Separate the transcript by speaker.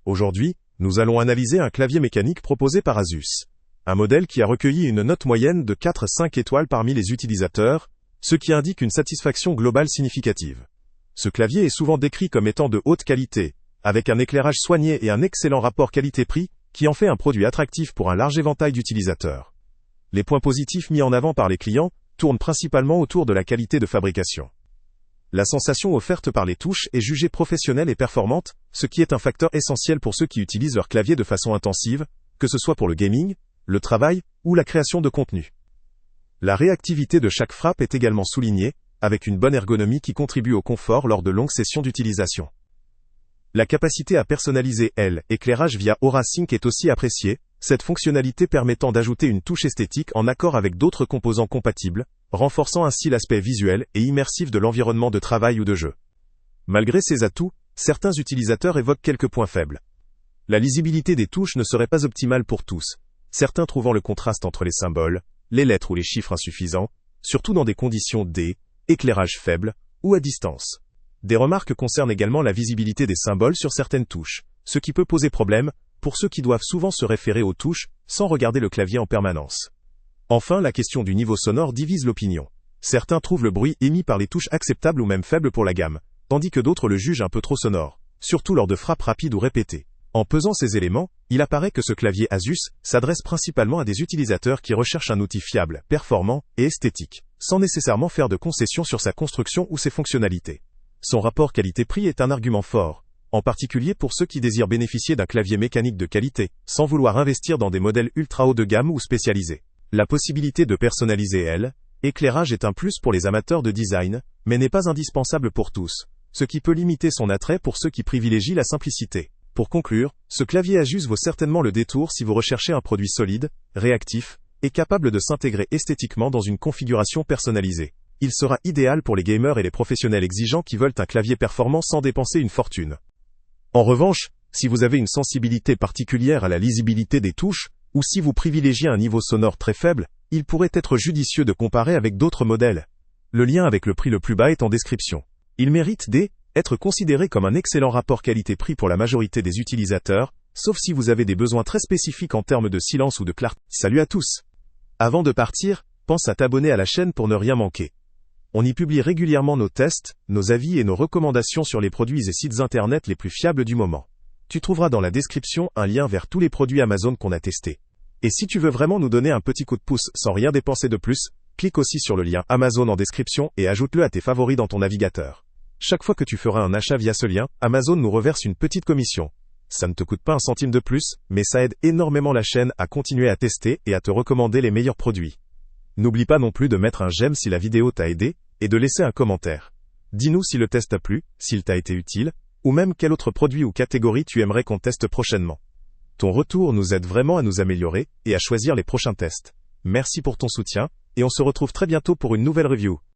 Speaker 1: Aujourd'hui, nous allons analyser un clavier mécanique proposé par Asus. Un modèle qui a recueilli une note moyenne de 4-5 étoiles parmi les utilisateurs, ce qui indique une satisfaction globale significative. Ce clavier est souvent décrit comme étant de haute qualité, avec un éclairage soigné et un excellent rapport qualité-prix, qui en fait un produit attractif pour un large éventail d'utilisateurs. Les points positifs mis en avant par les clients tournent principalement autour de la qualité de fabrication. La sensation offerte par les touches est jugée professionnelle et performante, ce qui est un facteur essentiel pour ceux qui utilisent leur clavier de façon intensive, que ce soit pour le gaming, le travail ou la création de contenu. La réactivité de chaque frappe est également soulignée, avec une bonne ergonomie qui contribue au confort lors de longues sessions d'utilisation. La capacité à personnaliser l'éclairage via Aura Sync est aussi appréciée, cette fonctionnalité permettant d'ajouter une touche esthétique en accord avec d'autres composants compatibles, renforçant ainsi l'aspect visuel et immersif de l'environnement de travail ou de jeu. Malgré ces atouts, certains utilisateurs évoquent quelques points faibles. La lisibilité des touches ne serait pas optimale pour tous, certains trouvant le contraste entre les symboles, les lettres ou les chiffres insuffisants, surtout dans des conditions d'éclairage faible ou à distance. Des remarques concernent également la visibilité des symboles sur certaines touches, ce qui peut poser problème pour ceux qui doivent souvent se référer aux touches sans regarder le clavier en permanence. Enfin, la question du niveau sonore divise l'opinion. Certains trouvent le bruit émis par les touches acceptable ou même faible pour la gamme, tandis que d'autres le jugent un peu trop sonore, surtout lors de frappes rapides ou répétées. En pesant ces éléments, il apparaît que ce clavier Asus s'adresse principalement à des utilisateurs qui recherchent un outil fiable, performant et esthétique, sans nécessairement faire de concessions sur sa construction ou ses fonctionnalités. Son rapport qualité-prix est un argument fort, en particulier pour ceux qui désirent bénéficier d'un clavier mécanique de qualité, sans vouloir investir dans des modèles ultra haut de gamme ou spécialisés. La possibilité de personnaliser l'éclairage est un plus pour les amateurs de design, mais n'est pas indispensable pour tous, ce qui peut limiter son attrait pour ceux qui privilégient la simplicité. Pour conclure, ce clavier Asus vaut certainement le détour si vous recherchez un produit solide, réactif, et capable de s'intégrer esthétiquement dans une configuration personnalisée. Il sera idéal pour les gamers et les professionnels exigeants qui veulent un clavier performant sans dépenser une fortune. En revanche, si vous avez une sensibilité particulière à la lisibilité des touches, ou si vous privilégiez un niveau sonore très faible, il pourrait être judicieux de comparer avec d'autres modèles. Le lien avec le prix le plus bas est en description. Il mérite d'être considéré comme un excellent rapport qualité-prix pour la majorité des utilisateurs, sauf si vous avez des besoins très spécifiques en termes de silence ou de clarté. Salut à tous! Avant de partir, pense à t'abonner à la chaîne pour ne rien manquer. On y publie régulièrement nos tests, nos avis et nos recommandations sur les produits et sites internet les plus fiables du moment. Tu trouveras dans la description un lien vers tous les produits Amazon qu'on a testés. Et si tu veux vraiment nous donner un petit coup de pouce sans rien dépenser de plus, clique aussi sur le lien Amazon en description et ajoute-le à tes favoris dans ton navigateur. Chaque fois que tu feras un achat via ce lien, Amazon nous reverse une petite commission. Ça ne te coûte pas un centime de plus, mais ça aide énormément la chaîne à continuer à tester et à te recommander les meilleurs produits. N'oublie pas non plus de mettre un j'aime si la vidéo t'a aidé, et de laisser un commentaire. Dis-nous si le test t'a plu, s'il t'a été utile, ou même quel autre produit ou catégorie tu aimerais qu'on teste prochainement. Ton retour nous aide vraiment à nous améliorer, et à choisir les prochains tests. Merci pour ton soutien, et on se retrouve très bientôt pour une nouvelle review.